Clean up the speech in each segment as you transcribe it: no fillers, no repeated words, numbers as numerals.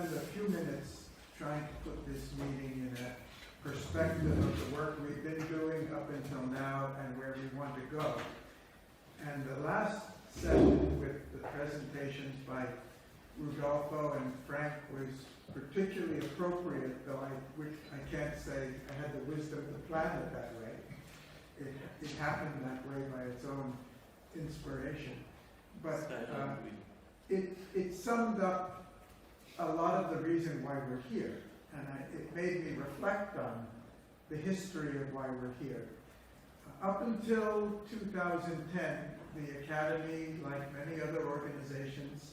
spend a few minutes trying to put this meeting in a perspective of the work we've been doing up until now and where we want to go. And the last session with the presentations by Rudolfo and Frank was particularly appropriate, though I can't say I had the wisdom to plan it that way. It happened that way by its own inspiration. But it summed up a lot of the reason why we're here. And it made me reflect on the history of why we're here. Up until 2010, the Academy, like many other organizations,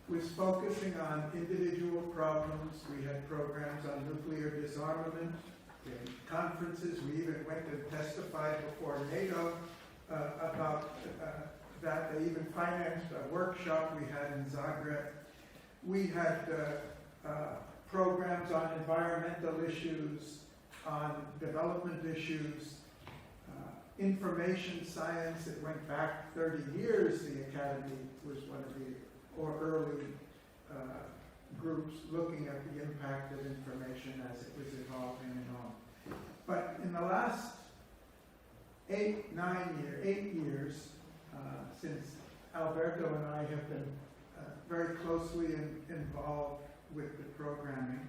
was focusing on individual problems. We had programs on nuclear disarmament, conferences. We even went and testified before NATO about that. They even financed a workshop we had in Zagreb. We had programs on environmental issues, on development issues, information science. It went back 30 years. The Academy was one of the early groups looking at the impact of information as it was evolving and on. But in the last 8 years, since Alberto and I have been very closely involved with the programming,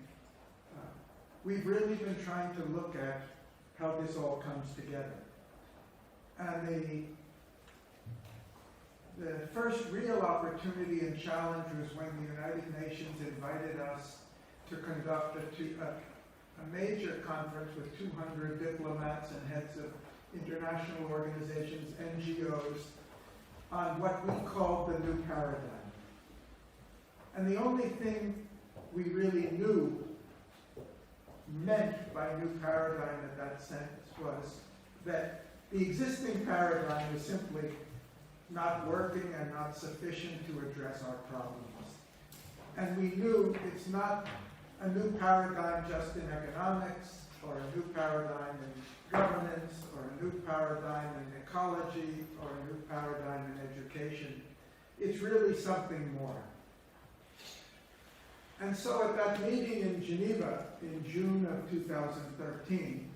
we've really been trying to look at how this all comes together. And the first real opportunity and challenge was when the United Nations invited us to conduct a major conference with 200 diplomats and heads of international organizations, NGOs, on what we called the new paradigm. And the only thing we really knew meant by new paradigm at that sentence was that the existing paradigm is simply not working and not sufficient to address our problems. And we knew it's not a new paradigm just in economics, or a new paradigm in governance, or a new paradigm in ecology, or a new paradigm in education. It's really something more. And so at that meeting in Geneva in June of 2013,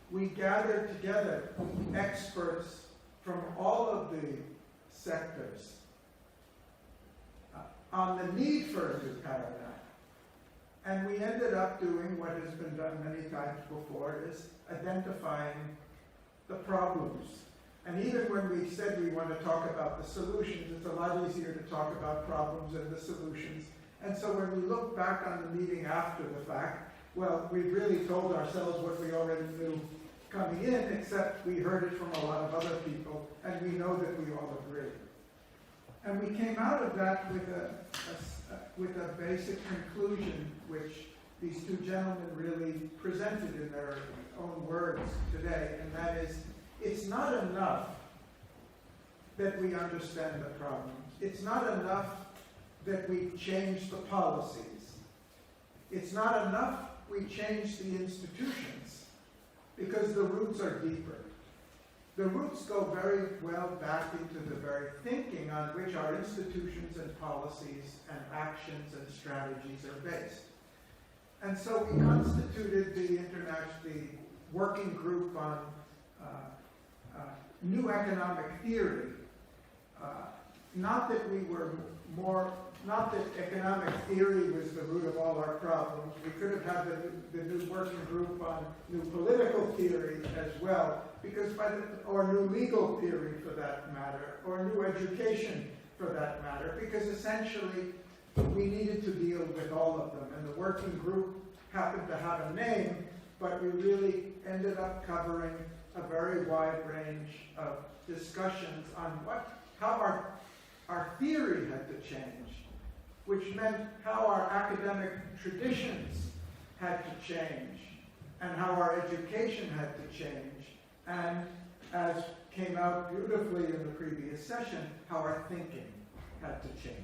we gathered together experts from all of the sectors on the need for a new paradigm. And we ended up doing what has been done many times before, is identifying the problems. And even when we said we want to talk about the solutions, it's a lot easier to talk about problems and the solutions. And so when we look back on the meeting after the fact, well, we really told ourselves what we already knew coming in, except we heard it from a lot of other people, and we know that we all agree. And we came out of that with a basic conclusion, which these two gentlemen really presented in their own words today, and that is, it's not enough that we understand the problems. It's not enough that we change the policies. It's not enough we change the institutions, because the roots are deeper. The roots go very well back into the very thinking on which our institutions and policies and actions and strategies are based. And so we constituted the working group on new economic theory. Not that economic theory was the root of all our problems. We could have had the new working group on new political theory as well, or new legal theory for that matter, or new education for that matter, because essentially we needed to deal with all of them. And the working group happened to have a name, but we really ended up covering a very wide range of discussions on how our theory had to change, which meant how our academic traditions had to change, and how our education had to change, and, as came out beautifully in the previous session, how our thinking had to change.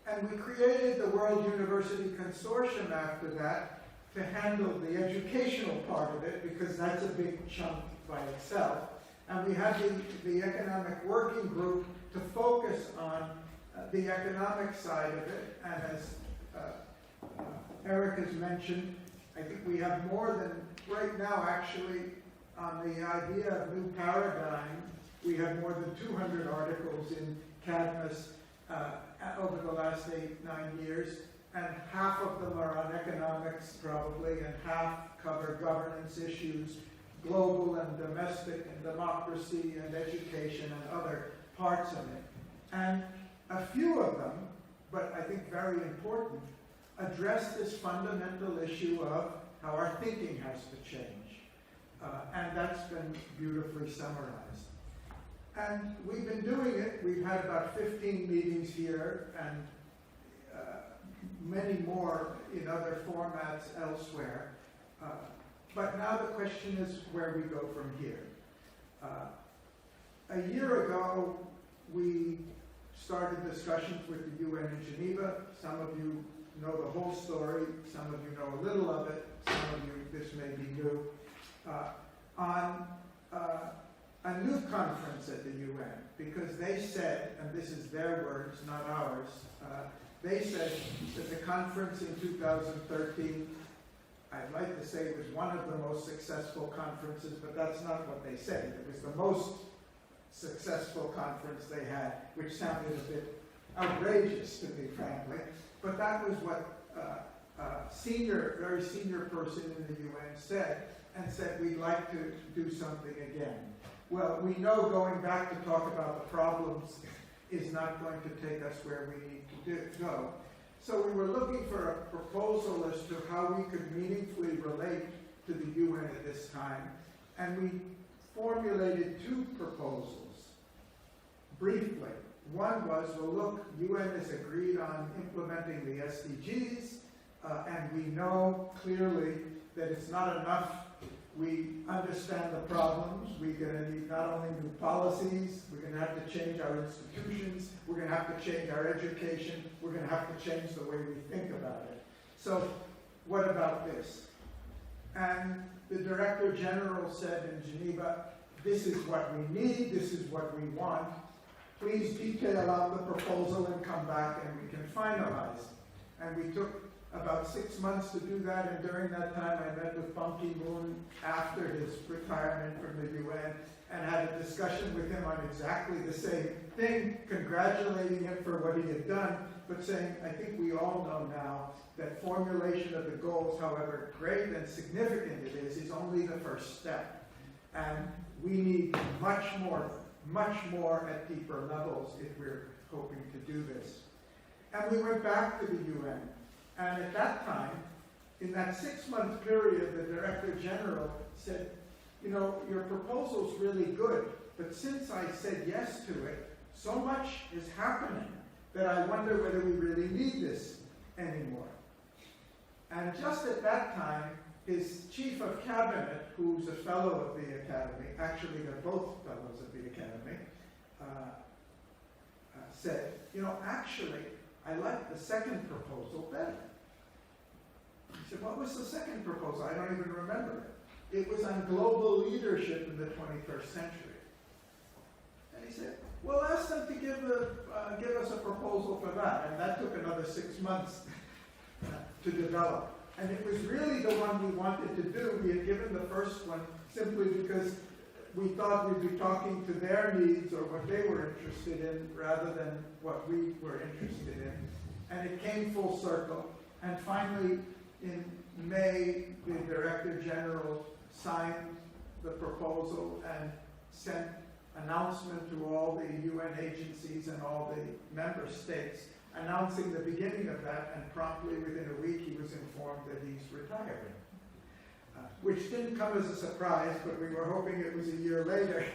And we created the World University Consortium after that to handle the educational part of it, because that's a big chunk by itself. And we had the economic working group to focus on the economic side of it, and as Eric has mentioned, I think we have more than, right now actually, on the idea of new paradigm, we have more than 200 articles in Cadmus over the last 8-9 years, and half of them are on economics probably, and half cover governance issues, global and domestic, and democracy and education and other parts of it. And a few of them, but I think very important, address this fundamental issue of how our thinking has to change. And that's been beautifully summarized. And we've been doing it. We've had about 15 meetings here and many more in other formats elsewhere. But now the question is where we go from here. A year ago, we started discussions with the UN in Geneva. Some of you know the whole story. Some of you know a little of it. Some of you, this may be new. On a new conference at the UN, because they said, and this is their words, not ours, they said that the conference in 2013, I'd like to say it was one of the most successful conferences, but that's not what they said. It was the most successful conference they had, which sounded a bit outrageous to me, frankly. But that was what a very senior person in the UN said, and said we'd like to do something again. Well, we know going back to talk about the problems is not going to take us where we need to go. So we were looking for a proposal as to how we could meaningfully relate to the UN at this time, and we formulated two proposals. Briefly, one was, well look, UN has agreed on implementing the SDGs, and we know clearly that it's not enough. We understand the problems. We're going to need not only new policies, we're going to have to change our institutions, we're going to have to change our education, we're going to have to change the way we think about it. So what about this? And the Director General said in Geneva, this is what we need, this is what we want. Please detail out the proposal and come back and we can finalize. And we took about 6 months to do that, and during that time I met with Ban Ki-moon after his retirement from the UN and had a discussion with him on exactly the same thing, congratulating him for what he had done, but saying, I think we all know now that formulation of the goals, however great and significant it is only the first step. And we need much more at deeper levels if we're hoping to do this. And we went back to the UN. And at that time, in that 6-month period, the Director General said, you know, your proposal's really good, but since I said yes to it, so much is happening that I wonder whether we really need this anymore. And just at that time, his Chief of Cabinet, who's a fellow of the Academy, actually they're both fellows of the Academy, said, you know, actually, I like the second proposal better. He said, what was the second proposal? I don't even remember it. It was on global leadership in the 21st century. And he said, well, ask them to give us a proposal for that. And that took another 6 months to develop. And it was really the one we wanted to do. We had given the first one simply because we thought we'd be talking to their needs or what they were interested in rather than what we were interested in. And it came full circle. And finally, in May, the Director General signed the proposal and sent announcement to all the UN agencies and all the member states, announcing the beginning of that, and promptly within a week he was informed that he's retiring. Which didn't come as a surprise, but we were hoping it was a year later,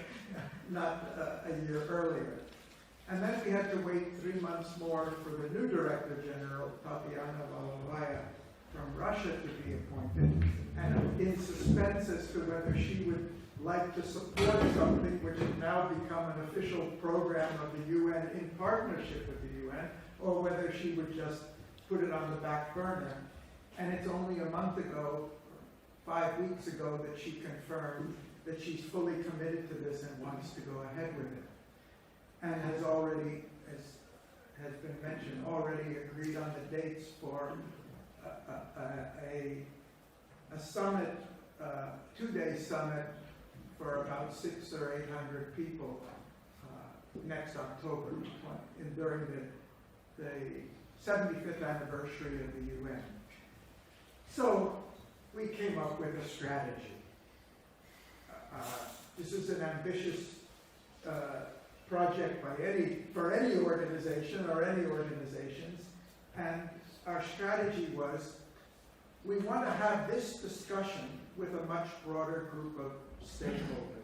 not a year earlier. And then we had to wait 3 months more for the new Director General, Tatiana Valovaya, from Russia to be appointed, and in suspense as to whether she would like to support something which has now become an official program of the UN in partnership with the UN, or whether she would just put it on the back burner. And it's only a month ago, 5 weeks ago, that she confirmed that she's fully committed to this and wants to go ahead with it. And has already, as has been mentioned, already agreed on the dates for a summit, 2-day summit for about 600 or 800 people next October during the 75th anniversary of the UN. So we came up with a strategy. This is an ambitious project for any organization or any organizations, and our strategy was we want to have this discussion with a much broader group of stakeholders.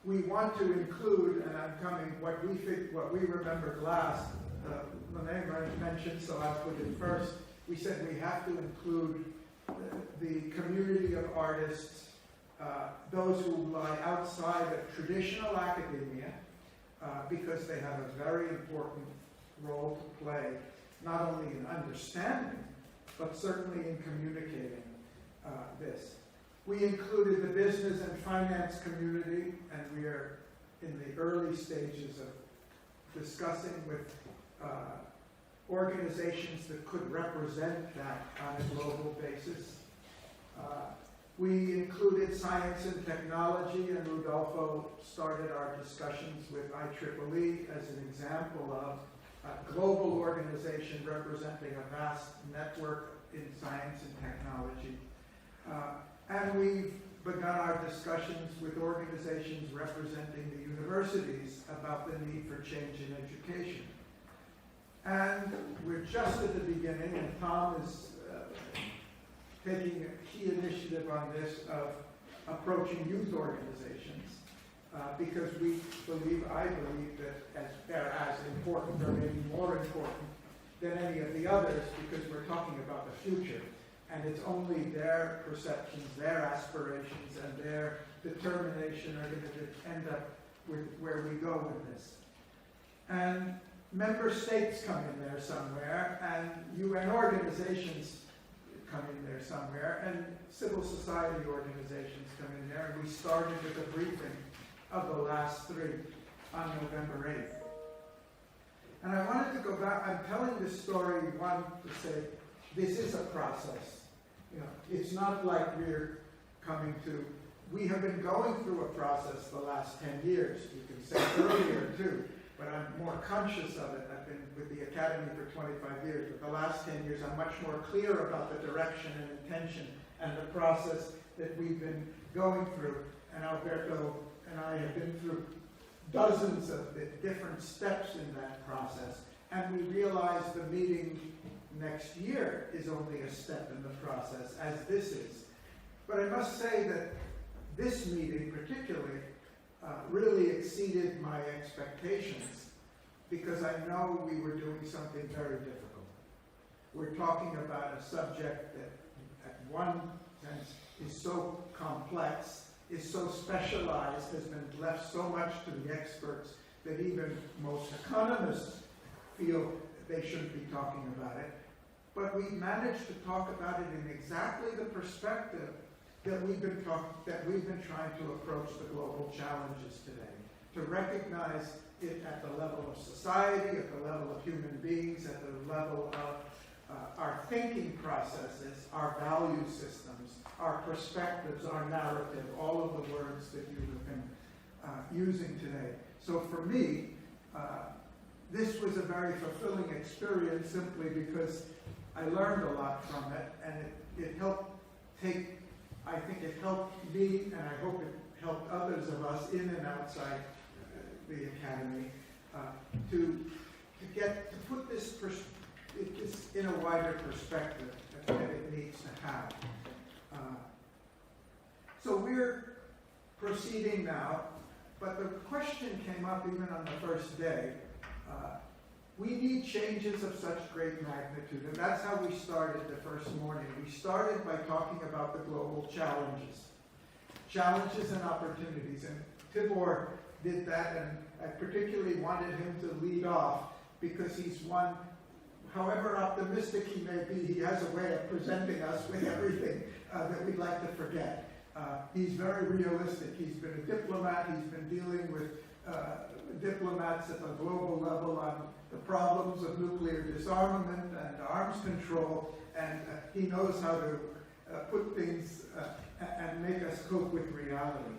We want to include, and I'm coming, what we remembered last, Lene mentioned, so I'll put it first. We said we have to include the community of artists, those who lie outside of traditional academia, because they have a very important role to play, not only in understanding, but certainly in communicating this. We included the business and finance community, and we are in the early stages of discussing with organizations that could represent that on a global basis. We included science and technology, and Rodolfo started our discussions with IEEE as an example of a global organization representing a vast network in science and technology. And we've begun our discussions with organizations representing the universities about the need for change in education. And we're just at the beginning, and Tom is taking a key initiative on this of approaching youth organizations, because I believe that they're as important or maybe more important than any of the others, because we're talking about the future. And it's only their perceptions, their aspirations, and their determination are going to end up with where we go with this. And member states come in there somewhere, and UN organizations come in there somewhere, and civil society organizations come in there, and we started with a briefing of the last 3 on November 8th. And I wanted to go back. I'm telling this story, one, to say this is a process. You know, it's not like we're coming to, we have been going through a process the last 10 years. You can say earlier too, but I'm more conscious of it. I've been with the Academy for 25 years, but the last 10 years I'm much more clear about the direction and intention and the process that we've been going through. And Alberto and I have been through dozens of the different steps in that process, and we realize the meeting next year is only a step in the process, as this is. But I must say that this meeting particularly really exceeded my expectations, because I know we were doing something very difficult. We're talking about a subject that, at one sense, is so complex, is so specialized, has been left so much to the experts that even most economists feel they shouldn't be talking about it. But we managed to talk about it in exactly the perspective that we've been trying to approach the global challenges today, to recognize it at the level of society, at the level of human beings, at the level of our thinking processes, our value systems, our perspectives, our narrative, all of the words that you have been using today. So for me, this was a very fulfilling experience, simply because I learned a lot from it, and it helped I think it helped me, and I hope it helped others of us in and outside the Academy to put this in a wider perspective that it needs to have. So we're proceeding now, but the question came up even on the first day. We need changes of such great magnitude, and that's how we started the first morning. We started by talking about the global challenges and opportunities, and Tibor did that, and I particularly wanted him to lead off, because he's one, however optimistic he may be, he has a way of presenting us with everything that we'd like to forget. He's very realistic. He's been a diplomat. He's been dealing with diplomats at the global level on the problems of nuclear disarmament and arms control, and he knows how to put things and make us cope with reality.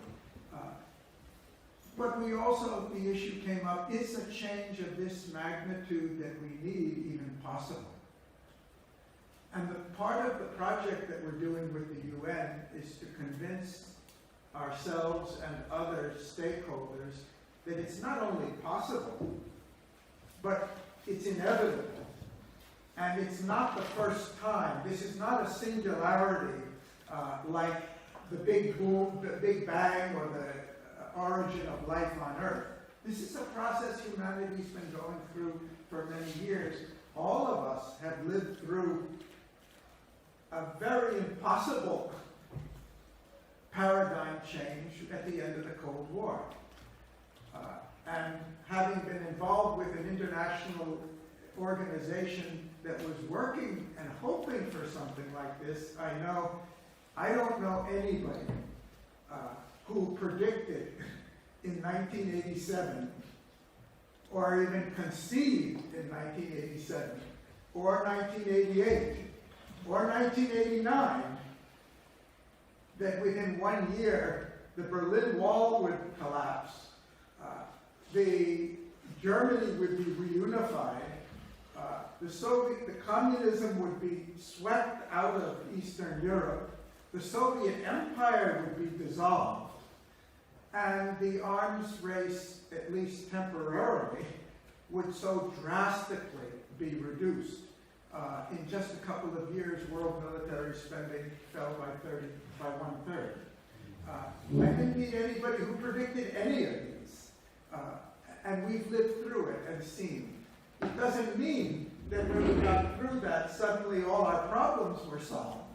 But we also, the issue came up, is a change of this magnitude that we need even possible? And the part of the project that we're doing with the UN is to convince ourselves and other stakeholders that it's not only possible, but it's inevitable. And it's not the first time. This is not a singularity like the Big Boom, the Big Bang, or the origin of life on Earth. This is a process humanity's been going through for many years. All of us have lived through a very impossible paradigm change at the end of the Cold War. And having been involved with an international organization that was working and hoping for something like this, I don't know anybody who predicted in 1987, or even conceived in 1987, or 1988, or 1989, that within 1 year the Berlin Wall would collapse, Germany would be reunified, the communism would be swept out of Eastern Europe, the Soviet Empire would be dissolved, and the arms race, at least temporarily, would so drastically be reduced. In just a couple of years, world military spending fell by 1/3. I didn't meet anybody who predicted any of these. And we've lived through it and seen. It doesn't mean that when we got through that, suddenly all our problems were solved.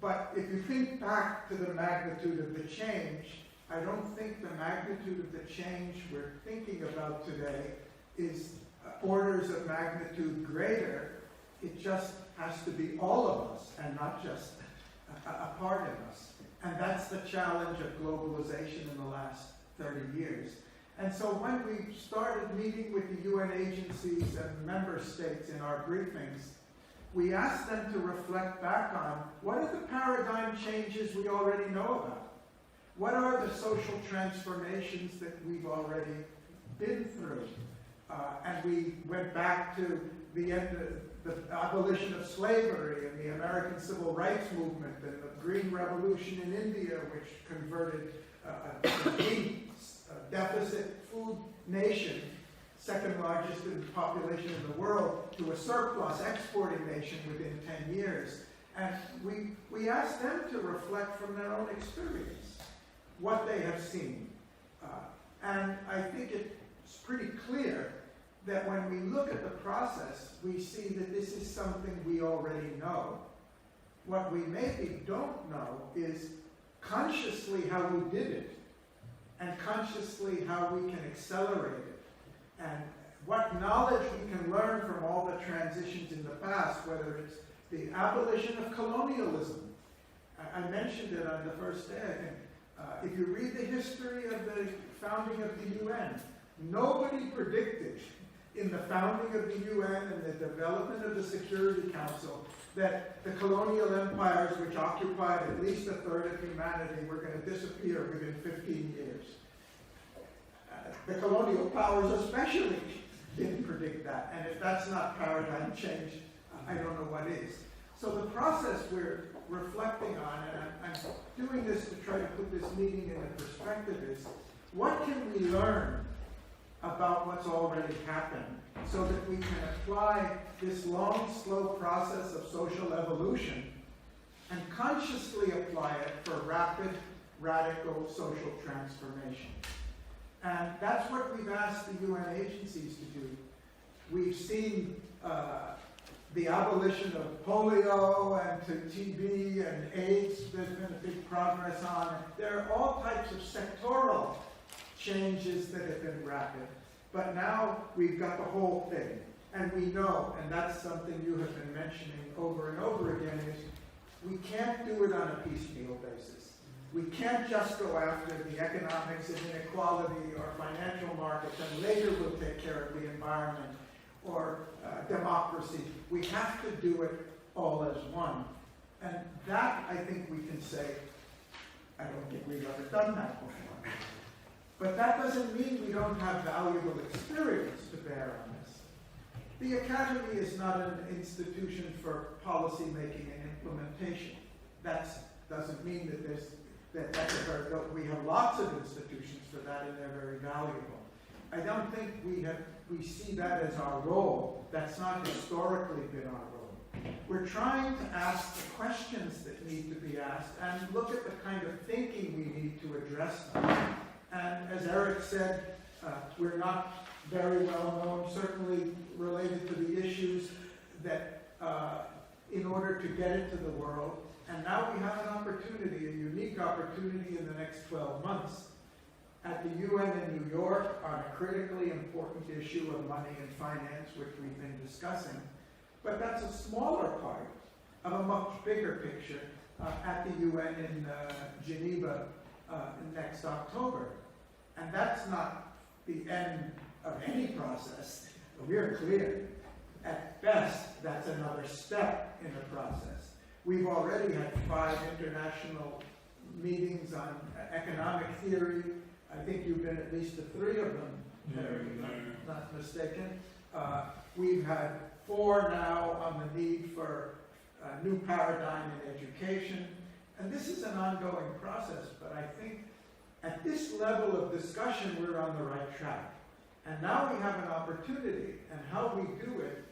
But if you think back to the magnitude of the change, I don't think the magnitude of the change we're thinking about today is orders of magnitude greater. It just has to be all of us and not just a part of us. And that's the challenge of globalization in the last 30 years. And so when we started meeting with the UN agencies and member states in our briefings, we asked them to reflect back on what are the paradigm changes we already know about? What are the social transformations that we've already been through? And we went back to the end of the abolition of slavery and the American Civil Rights Movement and the Green Revolution in India, which converted a deep deficit food nation, second largest in population in the world, to a surplus exporting nation within 10 years. And we asked them to reflect from their own experience what they have seen. And I think it's pretty clear that when we look at the process, we see that this is something we already know. What we maybe don't know is consciously how we did it, and consciously how we can accelerate it, and what knowledge we can learn from all the transitions in the past, whether it's the abolition of colonialism. I mentioned it on the first day, I think. If you read the history of the founding of the UN, nobody predicted in the founding of the UN and the development of the Security Council that the colonial empires, which occupied at least 1/3 of humanity, were going to disappear within 15 years. The colonial powers especially didn't predict that, and if that's not paradigm change, I don't know what is. So the process we're reflecting on, and I'm doing this to try to put this meeting into perspective, is what can we learn about what's already happened so that we can apply this long, slow process of social evolution and consciously apply it for rapid, radical social transformation. And that's what we've asked the UN agencies to do. We've seen the abolition of polio and to TB and AIDS, there's been a big progress on. There are all types of sectoral changes that have been rapid. But now we've got the whole thing. And we know, and that's something you have been mentioning over and over again, is we can't do it on a piecemeal basis. We can't just go after the economics and inequality or financial markets and later we'll take care of the environment or democracy. We have to do it all as one. And that, I think we can say, I don't think we've ever done that before. But that doesn't mean we don't have valuable experience to bear on this. The Academy is not an institution for policy making and implementation. That doesn't mean that we have lots of institutions for that and they're very valuable. I don't think we see that as our role. That's not historically been our role. We're trying to ask the questions that need to be asked and look at the kind of thinking we need to address them. And as Eric said, we're not very well known, certainly related to the issues that in order to get it to the world. And now we have an opportunity, a unique opportunity in the next 12 months at the UN in New York on a critically important issue of money and finance, which we've been discussing. But that's a smaller part of a much bigger picture at the UN in Geneva next October. And that's not the end of any process. We're clear. At best, that's another step in the process. We've already had 5 international meetings on economic theory. I think you've been at least to 3 of them, if I'm not mistaken. We've had 4 now on the need for a new paradigm in education. And this is an ongoing process, but I think at this level of discussion, we're on the right track. And now we have an opportunity, and how we do it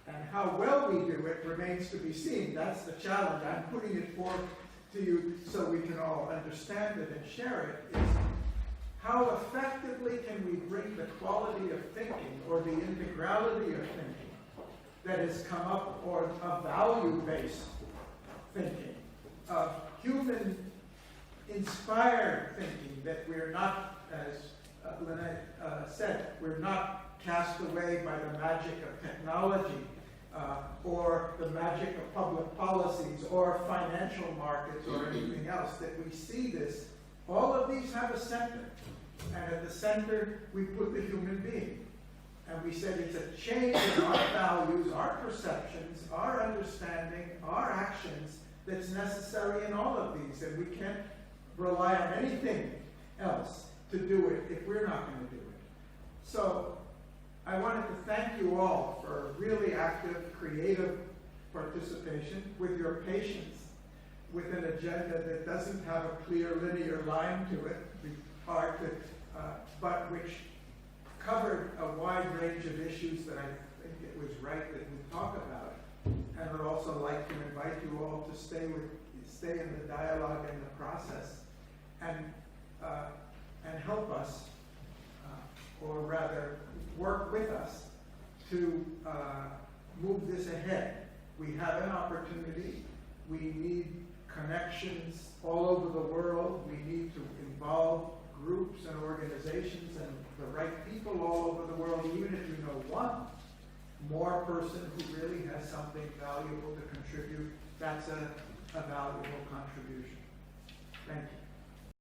and how well we do it remains to be seen. That's the challenge. I'm putting it forth to you so we can all understand it and share it. Is how effectively can we bring the quality of thinking or the integrality of thinking that has come up, or of value-based thinking, of human-inspired thinking, that we're not, as Lynette said, we're not cast away by the magic of technology or the magic of public policies or financial markets or anything else, that we see this. All of these have a center. And at the center, we put the human being. And we said it's a change in our values, our perceptions, our understanding, our actions that's necessary in all of these. And we can't rely on anything else to do it if we're not going to do it. So I wanted to thank you all for really active, creative participation, with your patience with an agenda that doesn't have a clear linear line to it, but which covered a wide range of issues that I think it was right that we talk about. And I'd also like to invite you all to stay in the dialogue and the process, and help us, or rather work with us to move this ahead. We have an opportunity. We need connections all over the world. We need to involve groups and organizations and the right people all over the world, even if you know one more person who really has something valuable to contribute. That's a valuable contribution. Thank you.